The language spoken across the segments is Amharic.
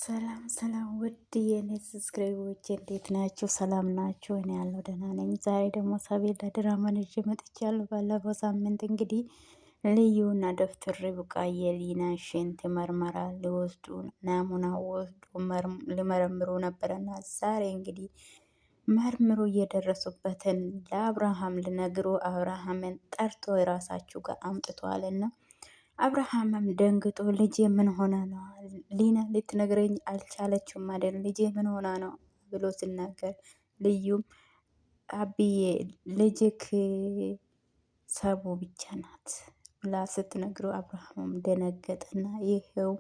ሰላም ሰላም ውድ የኔ ሰብስክራይቦች እንዴት ናችሁ? ሰላም ናችሁ? እኔ ያለው ደህና ነኝ። ዛሬ ደግሞ ሳቤላ ድራማን ይዤ መጥቻለሁ። ባለፈው ሳምንት እንግዲህ ልዩና ዶክተር ርብቃ የሊና ሽንት ምርመራ ሊወስዱ ናሙና ወስዱ ሊመረምሩ ነበረና ዛሬ እንግዲህ መርምሮ እየደረሱበትን ለአብርሃም ልነግሩ አብርሃምን ጠርቶ የራሳችሁ ጋር አምጥተዋልና አብርሃምም ደንግጦ ልጄ ምን ሆነ ነው ሊና ልትነግረኝ አልቻለችም አይደል? ልጄ ምን ሆና ነው ብሎ ሲናገር ልዩም አብዬ ልጅክ ሰቡ ብቻ ናት ብላ ስትነግረው አብርሃምም ደነገጠና ይሄው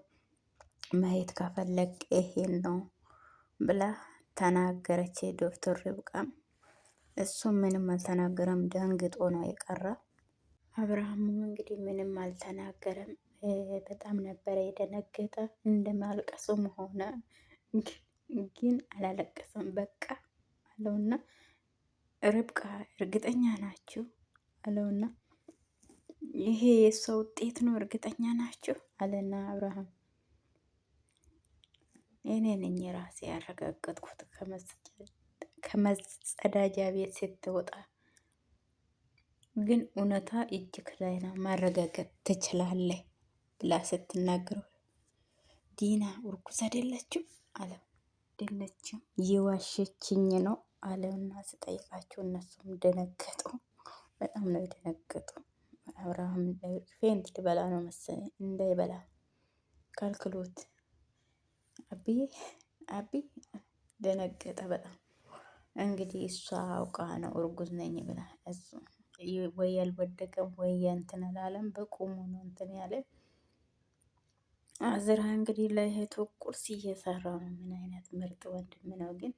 ማየት ከፈለግ ይሄን ነው ብላ ተናገረች። ዶክተር ርብቃም እሱም ምንም አልተናገረም፣ ደንግጦ ነው የቀረ። አብርሃምም እንግዲህ ምንም አልተናገረም። በጣም ነበረ የደነገጠ እንደማልቀሱም ሆነ ግን አላለቀሰም። በቃ አለውና ርብቃ እርግጠኛ ናችሁ አለውና ይሄ የእሷ ውጤት ነው እርግጠኛ ናችሁ አለና አብርሃም እኔ ነኝ የራሴ ያረጋገጥኩት ከመጸዳጃ ቤት ስትወጣ ግን እውነታ እጅክ ላይ ነው ማረጋገጥ ትችላለህ ብላ ስትናገረው ዲና እርጉዝ አይደለችም አለ። አይደለችም የዋሸችኝ ነው አለውና ስጠይቃቸው እነሱም ደነገጡ። በጣም ነው የደነገጡ። አብርሃም ፌንት ሊበላ ነው መሰለኝ እንዳይበላ ከልክሎት አቢ ደነገጠ በጣም። እንግዲህ እሷ አውቃ ነው እርጉዝ ነኝ ብላ እሱ ወይ ያልወደቀም ወይ እንትን አላለም፣ በቁሙ ነው እንትን ያለ። አዝራ እንግዲህ ለእህቱ ቁርስ እየሰራ ነው። ምን አይነት ምርጥ ወንድም ነው ግን።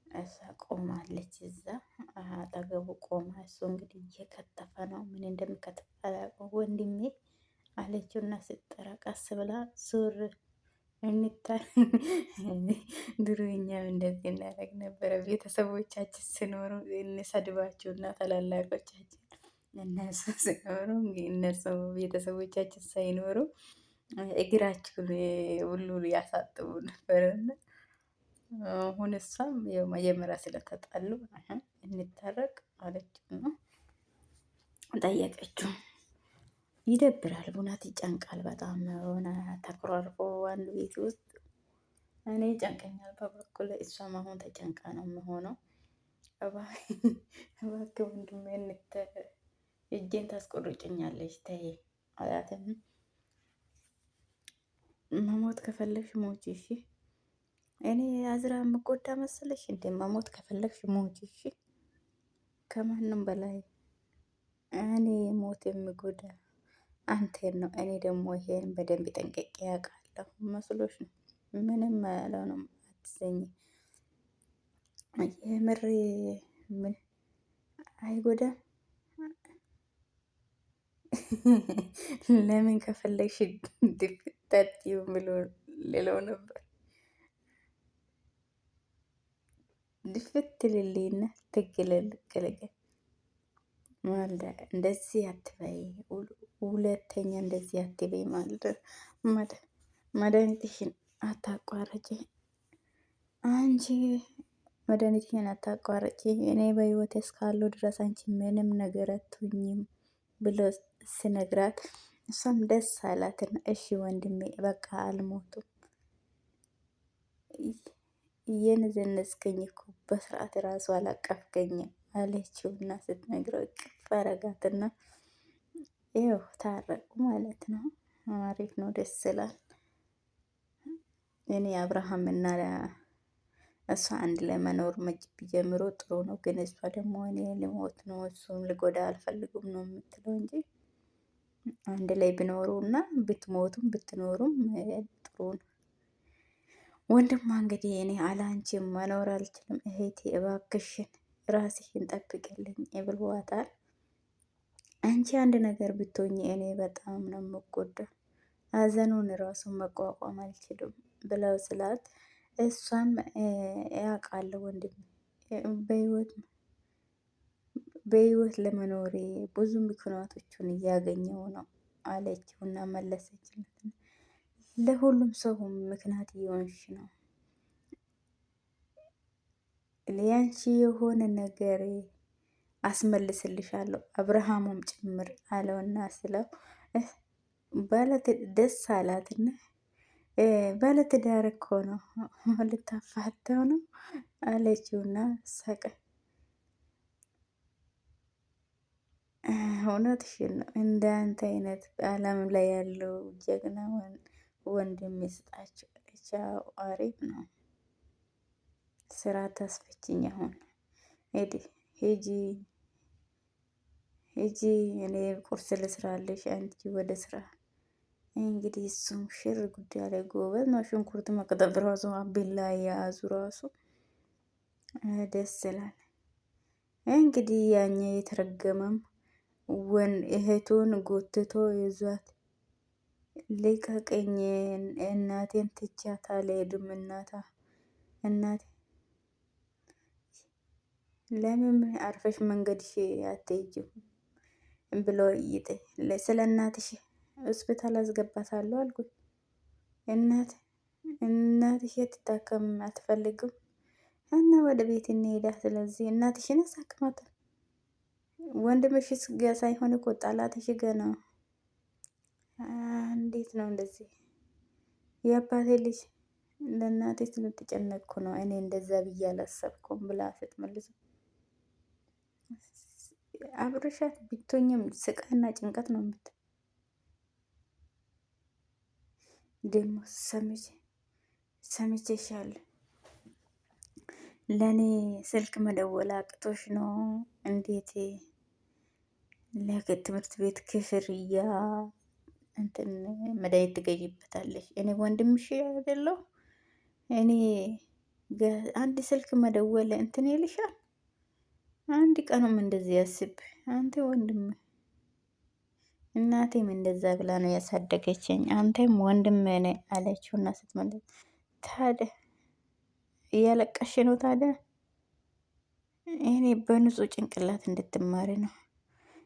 እሷ ቆማለች እዛ አጠገቡ ቆማ፣ እሱ እንግዲህ እየከተፈ ነው። ምን እንደሚከተፍ አላውቅም ወንድሜ አለችውና ስትጠራ ቀስ ብላ ዞር ድሮ እኛም እንደዚህ እናደርግ ነበረ። ቤተሰቦቻችን ሲኖሩ እንሰድባቸውና ታላላቆቻችን እነሱ ሲኖሩ እነሱ ቤተሰቦቻችን ሳይኖሩ እግራቸውን ሁሉ ያሳጥቡ ነበረና አሁን እሷም መጀመሪያ ስለተጣሉ እንታረቅ አለችው ነው ጠየቀችው። ይደብራል፣ እውነት ይጨንቃል በጣም ሆነ ተኮራርፎ አንድ ቤት ውስጥ እኔ ጨንቀኛል በበኩል። እሷም አሁን ተጨንቃ ነው የምሆነው። እባክህ ወንድሜ እጄን ታስቆርጭኛለች ተይ አላትም። መሞት ከፈለግሽ ሞች እሺ። እኔ አዝራ የምጎዳ መሰለሽ እንዴ? መሞት ከፈለግሽ ሞች እሺ። ከማንም በላይ እኔ ሞት የምጎዳ አንቴን ነው። እኔ ደግሞ ይሄን በደንብ ጠንቅቄ ያውቃለሁ። መስሎሽ ነው? ምንም አልሆነም፣ አትዘኝ። የምሬ ምን አይጎዳም። ለምን ከፈለግሽ ድፍታችሁ ብሎ ሌላው ነበር። ድፍት ልልና ትግልልግልግ ማልዳ እንደዚህ አትበይ፣ ሁለተኛ እንደዚህ አትበይ ማለት መድኃኒትሽን አታቋርጪ አንቺ መድኃኒትሽን አታቋርጪ። እኔ በህይወት እስካለሁ ድረስ አንቺ ምንም ነገር አትሆኝም ብሎ ስነግራት እሷም ደስ አላትና እሺ ወንድሜ በቃ አልሞቱም እየነዘነዝከኝ እኮ በስርዓት ራሱ አላቀፍከኝም አለችውና ስትነግረው እቅፍ አረጋትና ይኸው ታረቁ ማለት ነው። አሪፍ ነው፣ ደስ ይላል። እኔ አብርሃም እና እሷ አንድ ላይ መኖር ቢጀምሩ ጥሩ ነው። ግን እሷ ደግሞ እኔ ልሞት ነው እሱም ልጎዳ አልፈልጉም ነው የምትለው እንጂ አንድ ላይ ቢኖሩ እና ብትሞቱም ብትኖሩም ጥሩ ነው። ወንድማ እንግዲህ እኔ አላንቺም መኖር አልችልም እህቴ እባክሽን ራስሽን ጠብቅልኝ ብሏታል። አንቺ አንድ ነገር ብትሆኝ እኔ በጣም ነው የምጎዳው፣ ሀዘኑን ራሱን መቋቋም አልችልም ብለው ስላት እሷም ያውቃለሁ ወንድም በህይወት ለመኖሬ ብዙ ምክንያቶችን እያገኘው ነው አለችውና መለሰችለት። ለሁሉም ሰው ምክንያት እየሆንሽ ነው። ያንቺ የሆነ ነገር አስመልስልሻለሁ አብርሃሙም ጭምር አለውና ስለው ደስ አላትና ባለትዳር እኮ ነው ልታፋተው ነው አለችውና ሳቀ። እውነትሽን ነው። እንደ አንተ አይነት በዓለም ላይ ያለው ጀግና ወንድም ይስጣቸው። ቻው፣ አሪፍ ነው። ስራ ታስፈችኝ። አሁን ሂጂ ሂጂ፣ እኔ ቁርስ ልስራልሽ፣ አንቺ ወደ ስራ። እንግዲህ እሱም ሽር ጉዳይ ላይ ጎበዝ ነው። ሽንኩርት መቅጠብ ራሱ ቢላ የያዙ ራሱ ደስ ይላል። እንግዲህ ያኛ የተረገመም እህቱን ጎትቶ ይዟት ልቀቀኝ፣ እናቴን ትቻት አልሄድም። እናቴ ለምን አርፈሽ መንገድሽ አትሄጂም ብሎ ስለ እናትሽ ሆስፒታል አስገባታለሁ አልኩት። እናትሽ የትታከም አትፈልግም እና ወደ ቤት እንሄዳ። ስለዚህ እናትሽን አሳክማታል። ወንድምሽ ጋ ሳይሆን እኮ ጠላትሽ ጋ ነው። እንዴት ነው እንደዚህ? የአባቴ ልጅ ለእናቴ ስለተጨነቅኩ ነው እኔ እንደዛ ብዬ አላሰብኩም ብላ ስትመልስ አብረሻት ብትሆኝም ስቃይና ጭንቀት ነው ደግሞ ሰምቼሻለሁ። ለእኔ ስልክ መደወል አቅቶሽ ነው እንዴት? ለትምህርት ቤት ክፍያ እንትን መድኃኒት ትገዢበታለሽ። እኔ ወንድምሽ አይደለሁ? እኔ አንድ ስልክ መደወል እንትን ይልሻል? አንድ ቀኑም እንደዚህ ያስብ አንተ ወንድም። እናቴም እንደዛ ብላ ነው ያሳደገችኝ፣ አንተም ወንድም ነህ አለችውና ስትመለስ ታዲያ እያለቀሽ ነው ታዲያ? እኔ በንጹህ ጭንቅላት እንድትማሪ ነው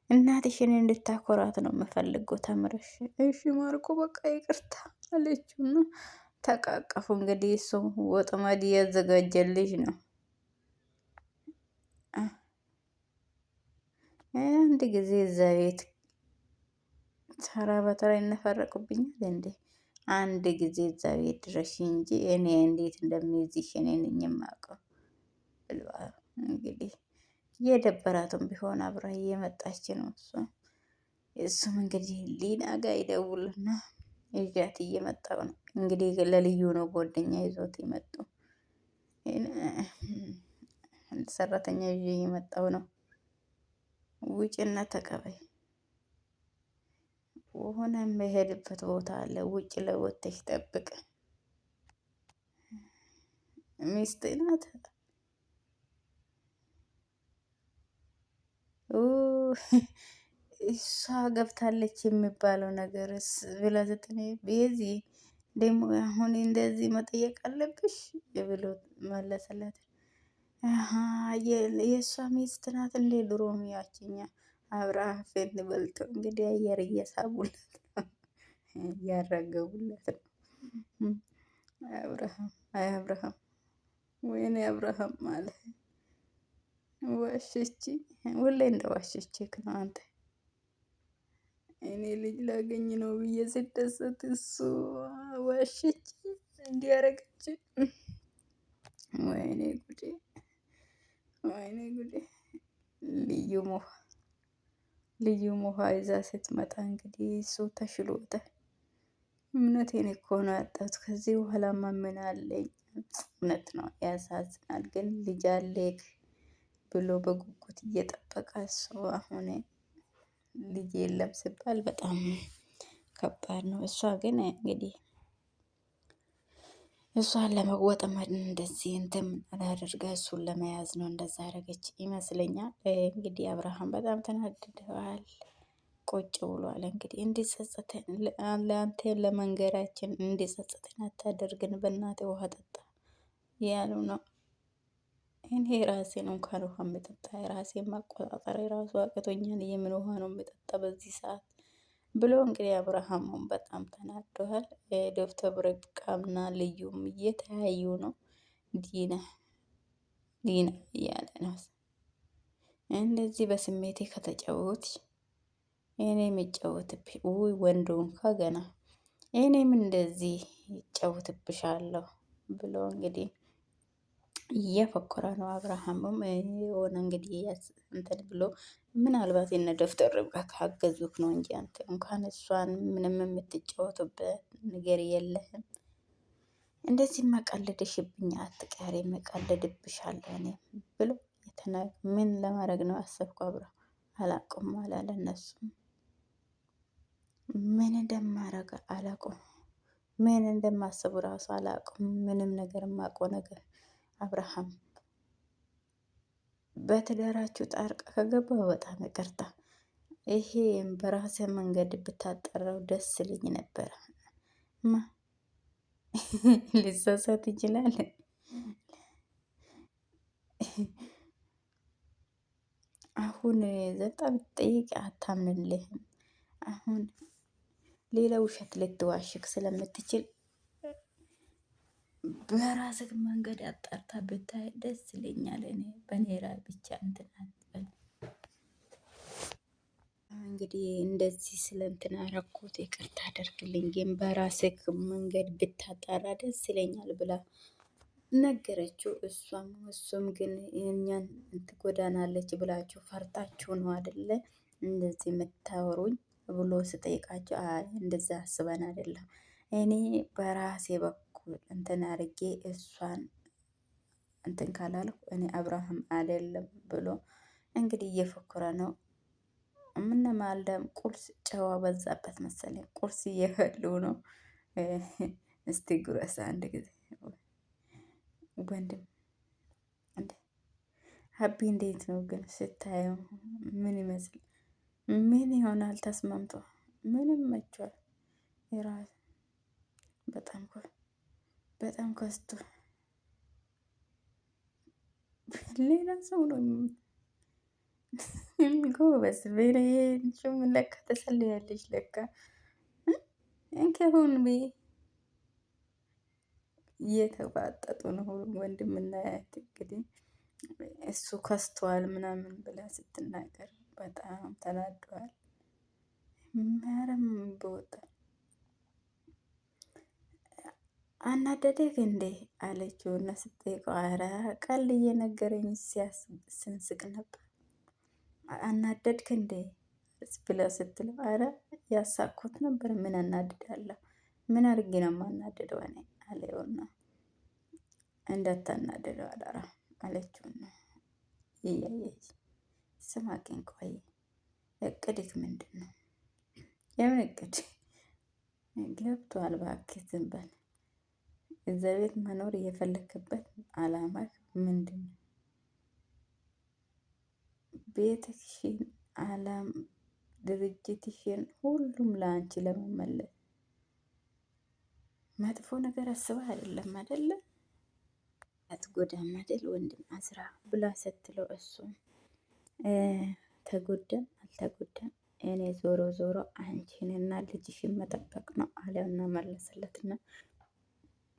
እናትሽን እንድታኮራት ነው የምፈልገው ተምረሽ። እሺ ማርኮ በቃ ይቅርታ አለችውና ተቃቀፉ። እንግዲህ እሱም ወጥመድ እያዘጋጀልሽ ነው። አንድ ጊዜ እዛ ቤት ተራ በተራ ይነፈረቁብኛል እንዴ? አንድ ጊዜ እዛ ቤት ድረሽ እንጂ እኔ እንዴት እንደሚይዝሽ እኔ ነኝ የማውቀው። እንግዲህ የደበራትም ቢሆን አብራ እየመጣች ነው። እሱም እንግዲህ ሊና ጋ ይደውልና ይዣት እየመጣው ነው። እንግዲህ ለልዩ ነው ጓደኛ ይዞት የመጡ ሰራተኛ ይዤ እየመጣው ነው። ውጭና ተቀበይ ሆነ የምሄድበት ቦታ አለ። ውጭ ለወጥተሽ ጠብቅ። ሚስት ናት። እሷ ገብታለች የሚባለው ነገርስ ብላ ስትለኝ በዚህ ደግሞ አሁን እንደዚህ መጠየቅ አለብሽ ብሎ መለሰላት። የእሷ ሚስት ናት እንዴ? ድሮም ያችኛ አብርሃም ፌት በልቶ እንግዲህ አየር እየሳቡለት ነው፣ እያረገቡለት ነው። አብርሃም ወይኔ አብርሃም ማለት ዋሸች። ሁሌ እንደዋሸችክ ነው አንተ። እኔ ልጅ ላገኝ ነው ብዬ ስደሰት እሱ ዋሸች እንዲያረገች። ወይኔ ጉዴ፣ ወይኔ ጉዴ። ልዩ ሞሃ ይዛ ስትመጣ እንግዲህ እሱ ተሽሎታል። እምነቴን እኮ ነው ያጣሁት። ከዚህ በኋላማ ምን አለኝ? እውነት ነው ያሳዝናል። ግን ልጅ አለክ ብሎ በጉጉት እየጠበቀ እሱ አሁን ልጅ የለም ሲባል በጣም ከባድ ነው። እሷ ግን እንግዲህ እሷን ለመወጥመድ እንደዚህ እንትን አላደርጋ እሱን ለመያዝ ነው እንደዛ ያደረገች ይመስለኛል። እንግዲህ አብርሃም በጣም ተናድደዋል። ቁጭ ብሏል። እንግዲህ እንዲጸጸተን ለአንተ ለመንገራችን እንዲጸጸተን አታደርግን፣ በእናቴ ውሃ ጠጣ ያሉ ነው። እኔ ራሴን እንኳን ውሃ የምጠጣ ራሴን ማቆጣጠር የራሱ አቅቶኛል። የምን ውሃ ነው የምጠጣ በዚህ ሰዓት? ብሎ እንግዲህ አብርሃሙም በጣም ተናዷል። ዶክተር ርብቃምና ልዩም እየተያዩ ነው። ዲና ዲና እያለ ነው። እንደዚህ በስሜቴ ከተጫወት እኔ የምጫወትብሽ ውይ ወንዱን ከገና እኔም እንደዚህ ይጫወትብሻለሁ ብሎ እንግዲህ እየፈኮረ ነው። አብርሃምም የሆነ እንግዲህ እንትን ብሎ ምናልባት የነ ዶክተር ርብቃ ካገዙክ ነው እንጂ አንተ እንኳን እሷን ምንም የምትጫወቱበት ነገር የለህም። እንደዚህ መቀልድሽብኝ አትቀሪ መቀልድብሻለሁ እኔ ብሎ ምን ለማድረግ ነው አሰብኩ። አብረው አላቁም አላለ እነሱም ምን እንደማረግ አላቁም። ምን እንደማስቡ ራሱ አላቁም። ምንም ነገር የማውቀው ነገር አብርሃም በትዳራችሁ ጣልቃ ከገባሁ በጣም ይቅርታ። ይሄ በራሴ መንገድ ብታጠራው ደስ ልኝ ነበረ። ሊሳሳት ይችላል። አሁን ዘጣ ብትጠይቅ አታምንልህም። አሁን ሌላ ውሸት ልትዋሽክ ስለምትችል በራስህ መንገድ አጣርታ ብታይ ደስ ይለኛል። እኔ በኔ ላይ ብቻ እንትን አትበል። እንግዲህ እንደዚህ ስለ እንትን አረኩት ይቅርታ አደርግልኝ፣ ግን በራስህ መንገድ ብታጣራ ደስ ይለኛል ብላ ነገረችው። እሱም ግን እኛን ትጎዳናለች ብላችሁ ፈርታችሁ ነው አይደለ እንደዚህ የምታወሩኝ ብሎ ስጠይቃቸው፣ አይ እንደዛ አስበን አይደለም፣ እኔ በራሴ በኩል እንትን አርጌ እሷን እንትን ካላልኩ እኔ አብርሃም አይደለም ብሎ እንግዲህ እየፎከረ ነው። ማልደም ቁርስ ጨዋ በዛበት መሰለኝ። ቁርስ እየበሉ ነው። እስቲ ጉረሳ አንድ ጊዜ ወንድም ሀቢ እንዴት ነው ግን ስታየው? ምን ይመስል ምን ይሆናል? ተስማምቶ ምንም መቿል። የራስ በጣም ከስቶ ሌላ ሰው ነው ጎበዝ። ቤሬንቹም ለካ ተሰልያለች ለካ እንከሁን ቤ እየተባጠጡ ነው ወንድምና እህት። እንግዲህ እሱ ከስተዋል ምናምን ብላ ስትናገር በጣም ተናደዋል። ማረም በወጣ አናደደህ እንዴ አለችው እና ስትጠይቀው ኧረ ቀልድ እየነገረኝ ስንስቅ ነበር። አናደድክ እንዴ ብላ ስትለው ኧረ ያሳኩት ነበር። ምን አናድዳለሁ? ምን አድርጌ ነው የማናድደው እኔ አለውና እንዳታናድደው አደራ አለችውና እያየች ስማ ግን ቆይ እቅድክ ምንድን ነው? የምን እቅድ? ገብቶሃል እባክህ ዝም በል። እዛ ቤት መኖር እየፈለክበት አላማ ምንድን ነው? ቤትሽን አላም ድርጅትሽን ሁሉም ለአንቺ ለመመለስ መጥፎ ነገር አስበህ አይደለም አይደለ? አትጎዳም አይደል ወንድም አዝራ ብላ ስትለው እሱም ተጎዳም አልተጎዳም እኔ ዞሮ ዞሮ አንቺንና ልጅሽን መጠበቅ ነው አለና መለሰለትና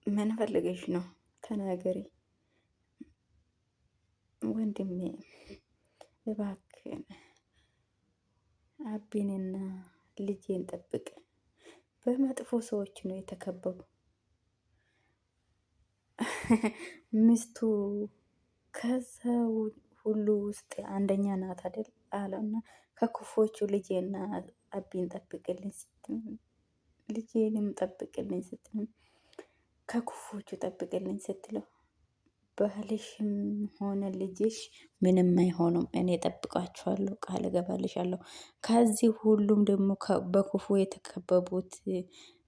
ምን ፈልገሽ ነው ተናገሪ ወንድሜ እባክህን አቢንና ልጄን ጠብቅ። በመጥፎ ሰዎች ነው የተከበቡ። ሚስቱ ከሰው ሁሉ ውስጥ አንደኛ ናት አይደል አለውና ከክፎቹ ልጄና አቢን ጠብቅልኝ ስትል ልጄንም ጠብቅልኝ ስትል ከክፎቹ ጠብቅልኝ ስትለው ባልሽም ሆነ ልጅሽ ምንም አይሆኑም፣ እኔ ጠብቃችኋለሁ፣ ቃል እገባልሻለሁ። ከዚህ ሁሉም ደግሞ በክፉ የተከበቡት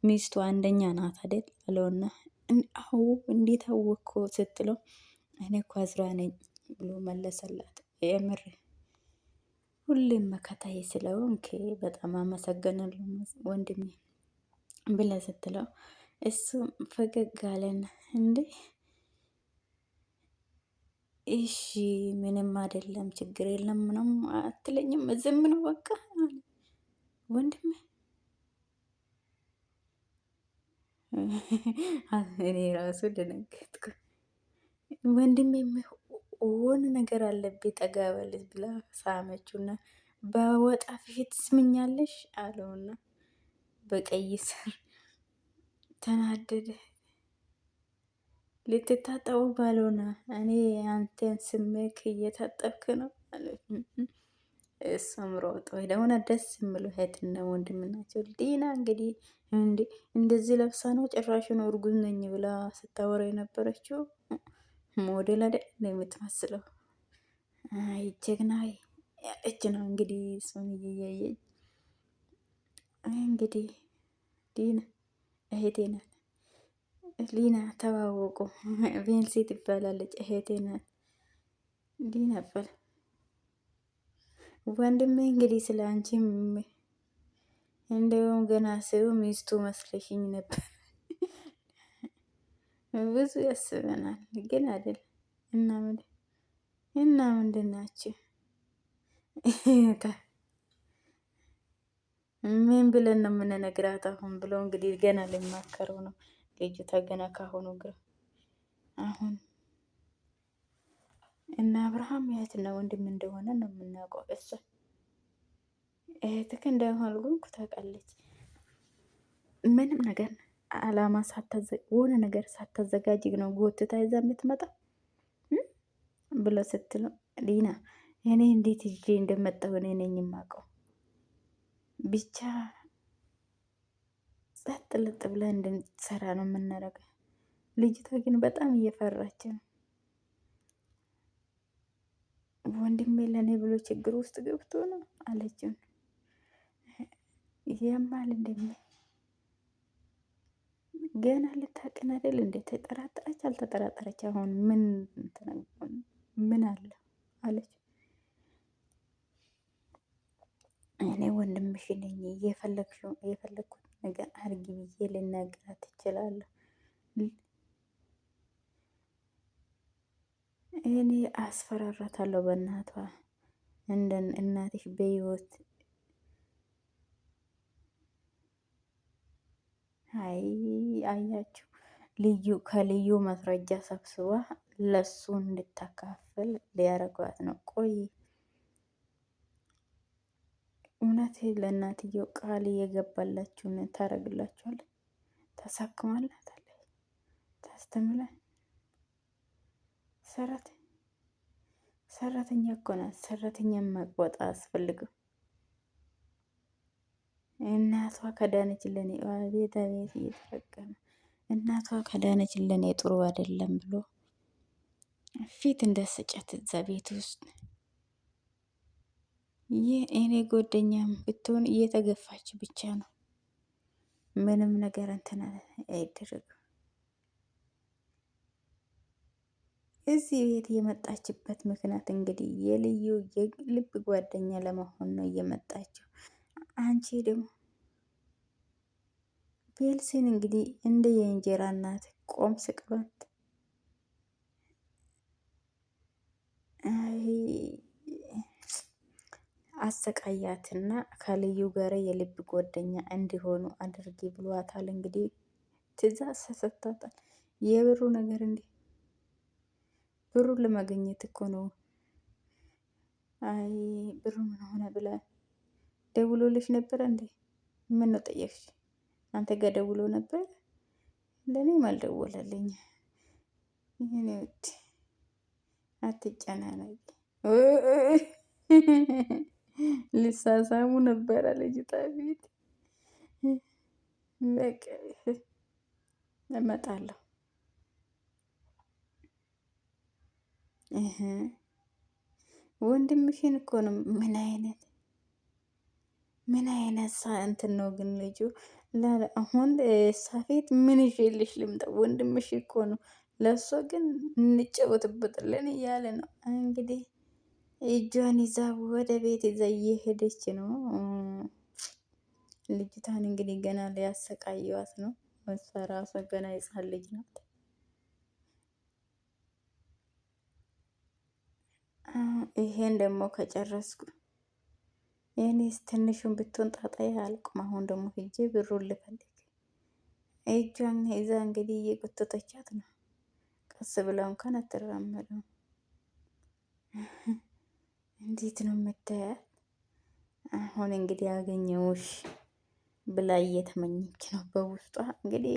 ሚስቱ አንደኛ ናት አይደል አለውና አዎ እንዴት አወቅኩ ስትለው እኔ እኮ አዝራ ነኝ ብሎ መለሰላት። የምር ሁሌም መከታዬ ስለሆንክ በጣም አመሰግናለሁ ወንድሜ ብላ ስትለው እሱም ፈገግ አለና እንዴ እሺ ምንም አይደለም ችግር የለም ምንም አትለኝም ዝም ነው በቃ ወንድሜ እኔ ራሱ ደነገጥኩ። ወንድሜ የሆነ ነገር አለብኝ ጠጋ በልስ ብላ ሳመችውና በወጣ ፊት ትስምኛለሽ አለውና በቀይ ስር ተናደደ። ልትታጠቡ ባልሆነ እኔ አንተን ስሜክ እየታጠብክ ነው አለ። እሱም ሮጦ ደግሞ ደስ የሚሉ እህትና ወንድም ናቸው። ዲና እንግዲህ እንደዚህ ለብሳ ነው ጭራሽ ነው እርጉዝ ነኝ ብላ ስታወራ የነበረችው። ሞዴል አይደል የምትመስለው። አይ ጀግና ያለች ነው እንግዲህ እሱን እያየች እንግዲህ ዲና እህቴ ናት። ሊና ተዋወቁ። ቤንሲ ትባላለች እህቴ ናት። ዲና በል ወንድሜ እንግዲህ ስለ አንቺም እንደውም ገና ስው ሚስቱ መስለሽኝ ነበር። ብዙ ያስበናል ግን አይደል። እና ምንድን ናችሁ? ምን ብለን ነው የምንነግራት አሁን ብለው እንግዲህ ገና ሊማከረው ነው ልጅቷ ገና ካሁኑ ግር አሁን እና አብርሃም እህትና ወንድም እንደሆነ ነው የምናውቀው። እሷ እህትክ እንደሆንኩ ታውቃለች። ምንም ነገር አላማ ሆነ ነገር ሳታዘጋጅ ነው ጎትታ ይዛ የምትመጣ ብሎ ስትለው ሊና እኔ እንዴት ይዤ እንደመጣሁ እኔ ነኝ የማውቀው። ብቻ ጸጥ ልጥ ብለን እንድንሰራ ነው የምናደርገው። ልጅቷ ግን በጣም እየፈራች ነው። ወንድሜ ለእኔ ብሎ ችግር ውስጥ ገብቶ ነው አለችው። ያማል እንደሚ ገና ልታቅን አይደል እንዴ? ተጠራጠረች አልተጠራጠረች አሁን ምን አለ አለች። እኔ ወንድምሽ ነኝ የፈለግኩት ነገር አርጊ ብዬ ልናገራት እችላለሁ። እኔ አስፈራራታለሁ በእናቷ እንደ እናትሽ በህይወት አያችሁ ከልዩ ማስረጃ ሰብስባ ለሱ እንድታካፍል ሊያረጓት ነው። ቆይ እውነት ለእናትየው ቃል እየገባላችሁን ታረግላችኋል? ታሳክማላታለች? ታስተምላል? ሰራተኛ እኮ ናት። ሰራተኛ መቅበጥ አያስፈልግም። እናቷ ከዳነች ለኔ ቤት ቤት እየተረገመ እናቷ ከዳነች ለኔ ጥሩ አይደለም ብሎ ፊት እንደስጨት እዛ ቤት ውስጥ ይህ እኔ ጓደኛም ብትሆን እየተገፋች ብቻ ነው። ምንም ነገር እንትን አይደረግም። እዚህ ቤት የመጣችበት ምክንያት እንግዲህ የልዩ የልብ ጓደኛ ለመሆን ነው እየመጣችው። አንቺ ደግሞ ቤልሲን እንግዲህ እንደ የእንጀራ እናት ቆም ስቅሏት አሰቃያትና ከልዩ ጋር የልብ ጓደኛ እንዲሆኑ አድርጊ ብሏታል። እንግዲህ ትዕዛዝ ሰጥቷታል። የብሩ ነገር እንዴ ብሩን ለማግኘት እኮ ነው። አይ ብሩ ምን ሆነ ብላ ደውሎልሽ ነበር እንዴ? ምን ነው ጠየቅሽ? አንተ ጋር ደውሎ ነበር? ለኔም አልደወለልኝ። ይሄኔ ውድ አትጨናነቂ። ሊሳሳሙ ነበረ ልጅቷ ፊት። በቃ እመጣለሁ። ወንድምሽን እኮ ነው። ምን አይነት እንትን ነው ግን ልጁ አሁን ሳፌት ምን ይዤልሽ ልምጣ? ወንድምሽ እኮ ነው። ለእሷ ግን እንጫወትበታለን እያለ ነው እንግዲህ እጇን ይዛ ወደ ቤት ይዛ እየሄደች ነው። ልጅቷን እንግዲህ ገና ሊያሰቃየዋት ነው። እሷ ራሷ ገና ሕፃን ልጅ ናት። ይሄን ደግሞ ከጨረስኩ የኔስ ትንሹን ብትሆን ጣጣዬ አያልቅም። አሁን ደግሞ ሂጄ ብሩን ልፈልግ እጇን ይዛ እንግዲህ እየጎተተቻት ነው። ቀስ ብላ እንኳን አትራመደው። እንዴት ነው የምታያት? አሁን እንግዲህ አገኘውሽ ብላ እየተመኘች ነው በውስጧ። እንግዲህ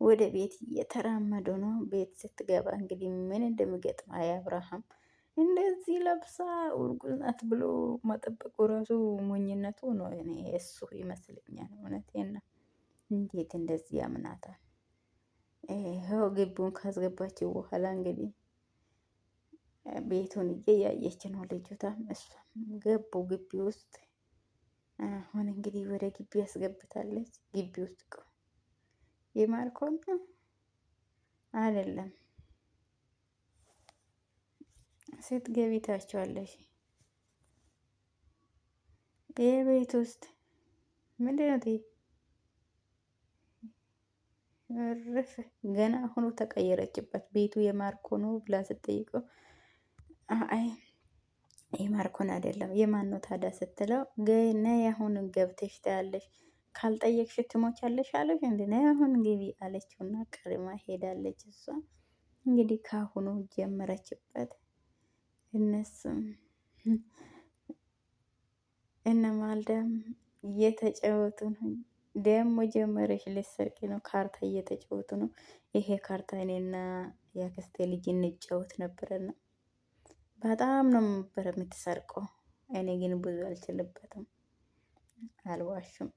ወደ ቤት እየተራመዱ ነው። ቤት ስትገባ እንግዲህ ምን እንደሚገጥም አብርሃም እንደዚህ ለብሳ እርጉዝ ናት ብሎ መጠበቁ ራሱ ሞኝነቱ ነው። እኔ እሱ ይመስለኛል። እውነቴን ነው። እንዴት እንደዚህ ያምናታል? ይኸው ግቢውን ካስገባችው በኋላ እንግዲህ ቤቱን እያየች ነው ልጅቷም እሷም ገቡ ግቢ ውስጥ። አሁን እንግዲህ ወደ ግቢ ያስገብታለች። ግቢ ውስጥ የማርኮን አይደለም ስትገቢ ታቸዋለሽ። ይህ ቤት ውስጥ ምንድነው እርፍ ገና አሁኑ ተቀየረችበት። ቤቱ የማርኮ ነው ብላ ስትጠይቀው አይ የማርኮን አይደለም የማን ነው ታዲያ ስትለው ገና አሁን ገብተሽ ታያለሽ፣ ካልጠየቅሽ ትሞቻለሽ አለሽ እንዴ ነይ አሁን ግቢ አለችውና ቀድማ ሄዳለች። እሷ እንግዲህ ካሁኑ ጀመረችበት። እነሱም እነ ማልዳም እየተጫወቱ ነው። ደግሞ ጀመረሽ ልትሰርቂ ነው። ካርታ እየተጫወቱ ነው። ይሄ ካርታ እኔና የአክስቴ ልጅ እንጫወት ነበረና በጣም ነው ነበር የምትሰርቀው። እኔ ግን ብዙ አልችልበትም፣ አልዋሽም።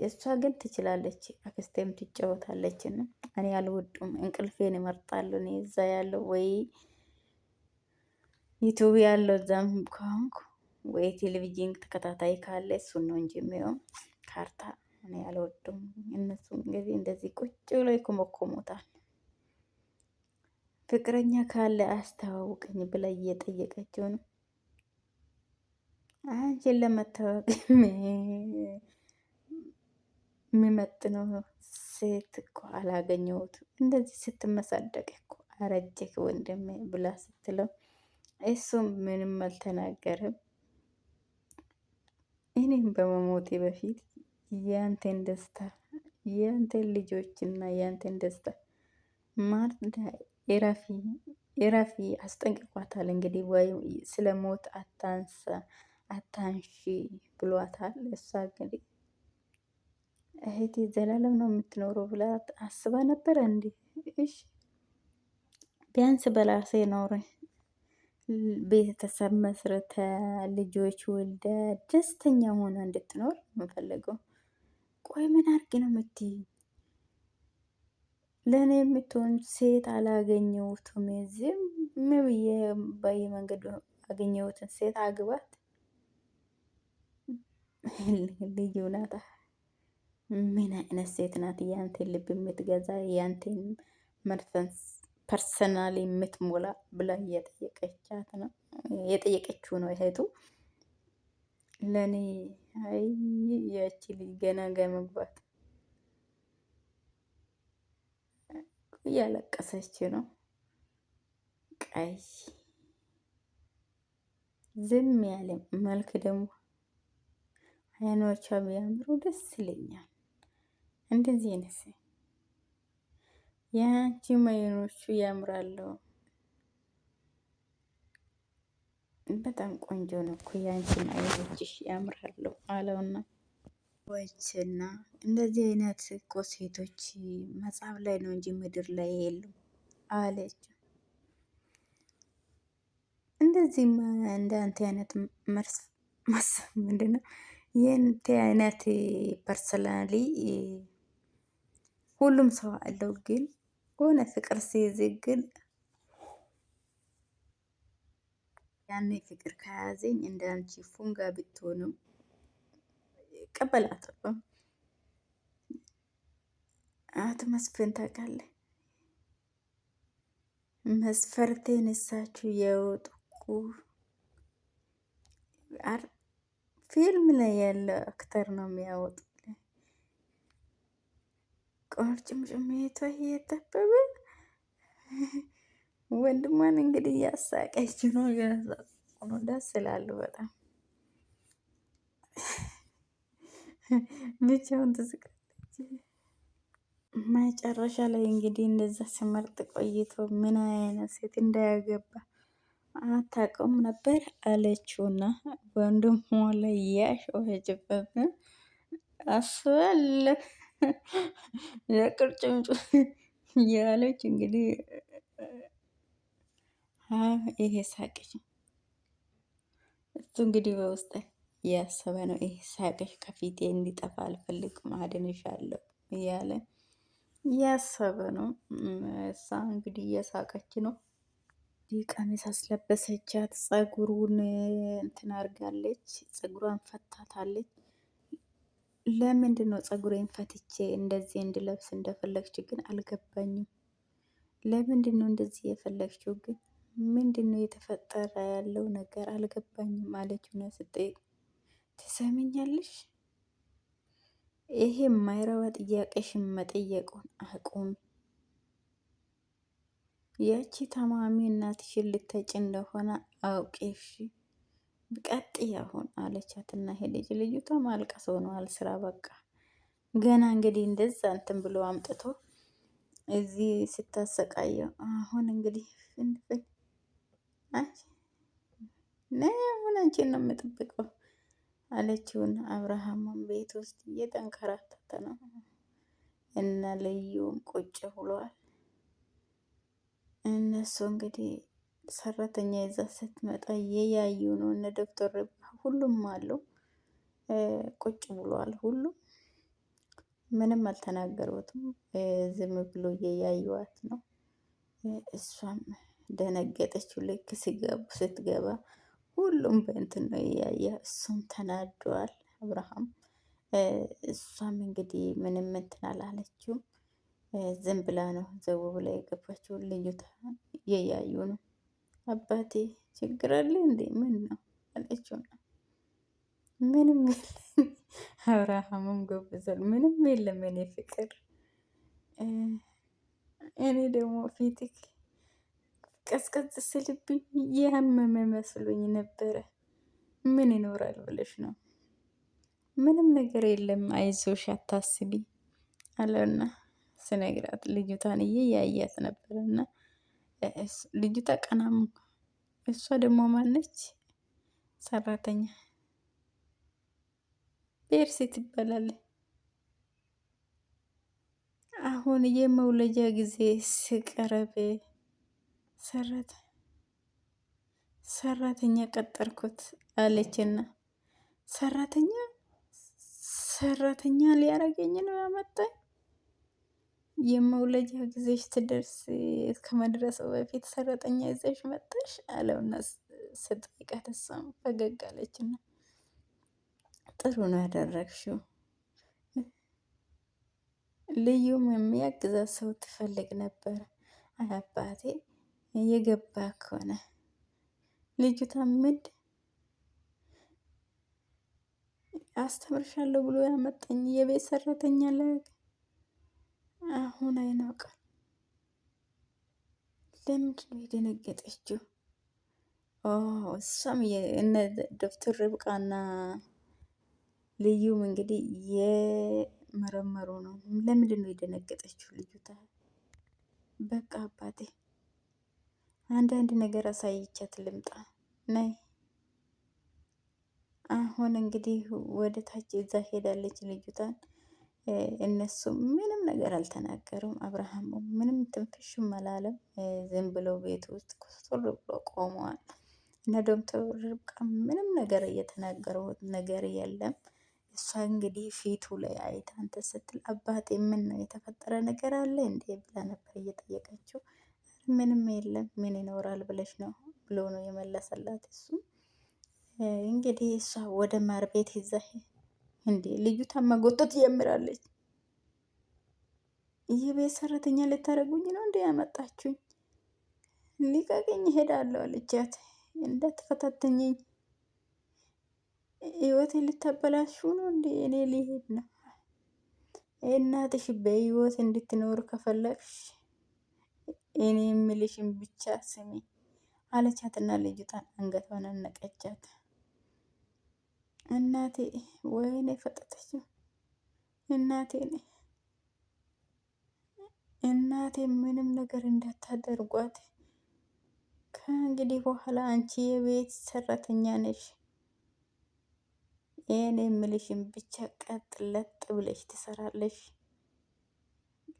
እሷ ግን ትችላለች። አክስቴም ትጫወታለች። እና እኔ አልወዱም፣ እንቅልፌን እመርጣለሁ። እኔ እዛ ያለው ወይ ዩቱብ ያለው እዛም ከሆንኩ ወይ ቴሌቪዥን ተከታታይ ካለ እሱን ነው እንጂ የሚሆን ካርታ እኔ አልወዱም። እነሱ እንግዲህ እንደዚህ ቁጭ ብሎ ይኮመኮሙታል። ፍቅረኛ ካለ አስተዋውቀኝ ብላ እየጠየቀችው ነው። አንቺን ለመታወቅ የሚመጥነው ሴት እኮ አላገኘሁትም። እንደዚህ ስትመሳደቅ እኮ አረጀክ ወንድሜ ብላ ስትለው እሱም ምንም አልተናገርም። እኔም በመሞቴ በፊት ያንተን ደስታ ያንተን ልጆችና ያንተን ደስታ ማርዳ የራፊ አስጠንቅቋታል። እንግዲህ ወይ ስለ ሞት አታንሺ ብሏታል። እሷ እንግዲህ እህቴ ዘላለም ነው የምትኖረው ብላ አስባ ነበረ። እንዴ እሺ ቢያንስ በራሴ ኖረ ቤተሰብ መስረተ ልጆች ወልደ ደስተኛ ሆና እንድትኖር የምፈልገው። ቆይ ምን አድርግ ነው የምትይ? ለእኔ የምትሆን ሴት አላገኘሁትም። ዝም ብዬ በየመንገዱ አገኘሁትን ሴት አግባት። ልዩ ናታ። ምን አይነት ሴት ናት? ያንቴን ልብ የምትገዛ ያንቴን መርፈንስ ፐርሰናል የምትሞላ ብላ እየጠየቀቻት ነው፣ የጠየቀችው ነው እህቱ። ለእኔ አይ ያቺ ልጅ ገና መግባት እያለቀሰች ነው። ቀይ ዝም ያለ መልክ ደግሞ አይኖቿ ቢያምሩ ደስ ይለኛል። እንደዚህ አይነት የአንቺ አይኖቹ ያምራሉ። በጣም ቆንጆ ነው እኮ የአንቺን አይኖችሽ ያምራሉ አለውና ወይችና እንደዚህ አይነት እኮ ሴቶች መጽሐፍ ላይ ነው እንጂ ምድር ላይ የሉም አለች። እንደዚህም እንደ አንተ አይነት መርስ ምንድነው የእንተ አይነት ፐርሰናሊ ሁሉም ሰው አለው፣ ግን ሆነ ፍቅር ሲይዝ ግን ያኔ ፍቅር ከያዘኝ እንደ አንቺ ፉንጋ ብትሆንም ቀበላታለሁ። አቶ መስፍን ታውቃለህ? መስፈርቴን እሳችሁ የወጥኩ ፊልም ላይ ያለ አክተር ነው የሚያወጡ። ቁርጭምጭሚቷ እየጠበበ ወንድሟን እንግዲህ እያሳቀች ነው። ደስ ይላሉ በጣም ብቻውን ትስቃለች። መጨረሻ ላይ እንግዲህ እንደዛ ሲመርጥ ቆይቶ ምን አይነት ሴት እንዳያገባ አታውቀውም ነበር አለችውና ወንድሟ ላይ ያሾፈችበት አስበል ለቅርጭምጭ ያለች እንግዲህ ይሄ ሳቅሽ እሱ እንግዲህ በውስጥ እያሰበ ነው። ይሄ ሳቅሽ ከፊቴ እንዲጠፋ አልፈልግም፣ አድንሻለሁ እያለ እያሰበ ነው። እሷ እንግዲህ እየሳቀች ነው። ቀሚስ አስለበሰቻት፣ ጸጉሩን እንትን አርጋለች፣ ጸጉሯን ፈታታለች። ለምንድን ነው ጸጉሬን ፈትቼ እንደዚህ እንድለብስ እንደፈለግች ግን አልገባኝም። ለምንድን ነው እንደዚህ የፈለግችው ግን ምንድን ነው የተፈጠረ ያለው ነገር አልገባኝም አለችው ነው ስጠይቅ፣ ትሰሚኛለሽ? ይሄ የማይረባ ጥያቄሽን መጠየቁን አቁሚ። ያቺ ታማሚ እናትሽን ልተጭ እንደሆነ አውቄሽ ቀጥይ አሁን አለቻትና ሄደች። ልጅቷ ማልቀስ ሆነዋል ስራ በቃ ገና እንግዲህ እንደዛ እንትን ብሎ አምጥቶ እዚህ ስታሰቃየው አሁን እንግዲህ ፍንፍን አሁን አንቺን ነው የምጠብቀው አለችውን። አብርሃምም ቤት ውስጥ እየተንከራተተ ነው እና ልዩም ቁጭ ብሏል። እነሱ እንግዲህ ሰራተኛ ይዛ ስትመጣ እየያዩ ነው። እነ ዶክተር ሁሉም አሉ። ቁጭ ብሏል። ሁሉም ምንም አልተናገሩትም። ዝም ብሎ እየያዩዋት ነው። እሷም ደነገጠችው። ልክ ስትገባ ሁሉም በእንትን ነው እያየ፣ እሱም ተናዷል አብርሃም። እሷም እንግዲህ ምንም እንትን አላለችውም። ዝም ብላ ነው ዘው ብላ የገባችው። ልዩታ እየያዩ ነው። አባቴ ችግር አለ እንዴ? ምን ነው አለችው። ምንም የለም። አብርሃምም ጎብዟል። ምንም የለም የኔ ፍቅር፣ እኔ ደግሞ ፊትክ ቀዝቀዝ ስልብኝ ያመመ መስሎኝ ነበረ። ምን ይኖራል ብለሽ ነው? ምንም ነገር የለም አይዞሽ አታስቢ አለና ስነግራት ልጅቷን እያያት ነበርና ልጅቷ ቀናም እሷ ደግሞ ማነች? ሰራተኛ ቤርሴ ትባላለች። አሁን የመውለጃ ጊዜ ስቀረብ ሰራተኛ ቀጠርኩት አለችና ሰራተኛ ሊያረገኝ ነው ያመጣኝ። የመውለጃ ጊዜሽ ትደርስ ከመድረሱ በፊት ሰራተኛ ይዘሽ መጣሽ አለውና ስትጠይቃት እሷም ፈገግ አለችና ጥሩ ነው ያደረግሽው። ልዩም የሚያግዛት ሰው ትፈልግ ነበር። አባቴ የገባ ከሆነ ልጅቷ ምንድ አስተምርሻለሁ ብሎ ያመጣኝ የቤት ሰራተኛ ላይ አሁን አይናውቃል። ለምንድን ነው የደነገጠችው? እሷም እነ ዶክተር ርብቃና ልዩም እንግዲህ የመረመሩ ነው። ለምንድን ነው የደነገጠችው ልጅቷ? በቃ አባቴ አንዳንድ ነገር አሳይቻት ልምጣ ነይ። አሁን እንግዲህ ወደ ታች እዛ ሄዳለች ልጅቷን። እነሱም ምንም ነገር አልተናገሩም። አብርሃም ምንም ትንፍሽም አላለም። ዝም ብለው ቤት ውስጥ ኩስር ብሎ ቆመዋል። እነ ዶክተር ርብቃ ምንም ነገር እየተናገሩት ነገር የለም። እሷ እንግዲህ ፊቱ ላይ አይታ እንትን ስትል አባቴ ምን ነው የተፈጠረ ነገር አለ እንዴ ብላ ነበር እየጠየቀችው። ምንም የለም ምን ይኖራል ብለሽ ነው ብሎ ነው የመለሰላት። እሱም እንግዲህ እሷ ወደ ማር ቤት ይዛ እንዴ ልዩቷን መጎተት ጀምራለች። የቤት ሰራተኛ ልታደርጉኝ ነው እንዴ ያመጣችሁኝ? ሊቀቅኝ እሄዳለሁ አለቻት። እንዳትፈታተኘኝ ህይወቴን ልታበላሹ ነው እንዴ? እኔ ሊሄድ ነው። እናትሽ በህይወት እንድትኖር ከፈለግሽ እኔ የምልሽን ብቻ ስሚ አለቻትና ልጅቷን አንገቷን አነቀቻት። እናቴ ወይኔ ፈጠጠችው። እናቴ እናቴ ምንም ነገር እንዳታደርጓት። ከእንግዲህ በኋላ አንቺ የቤት ሰራተኛ ነሽ። ይህን የምልሽን ብቻ ቀጥ ለጥ ብለሽ ትሰራለሽ።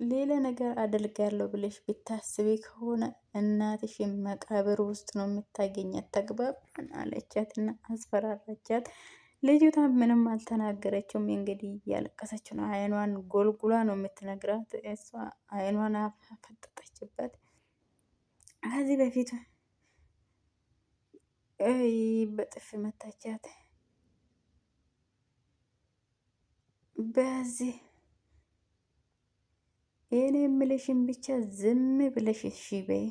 ሌላ ነገር አደርጋለሁ ብለሽ ብታስቢ ከሆነ እናትሽን መቃብር ውስጥ ነው የምታገኛት። ተግባባን አለቻት እና አስፈራራቻት። ልጅቷ ምንም አልተናገረችውም። እንግዲህ እያለቀሰች ነው። አይኗን ጎልጉላ ነው የምትነግራት። እሷ አይኗን አፈጠጠችበት። ከዚህ በፊት በጥፊ መታቻት። በዚህ ይህን የምልሽን ብቻ ዝም ብለሽ እሺ በይ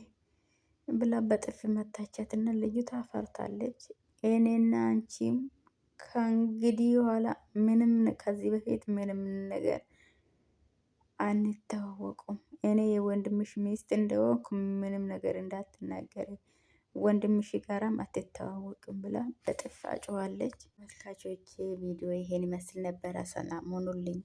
ብላ በጥፊ መታቻት እና ልጅቷ ፈርታለች። እኔና አንቺም ከእንግዲህ በኋላ ምንም ከዚህ በፊት ምንም ነገር አንተዋወቁም። እኔ የወንድምሽ ሚስት እንደሆንኩ ምንም ነገር እንዳትናገሪ፣ ወንድምሽ ጋራም አትተዋወቅም ብላ በጥፊ አጮኻለች። መልካቾቼ ቪዲዮ ይሄን ይመስል ነበረ። ሰላም ሆኑልኝ።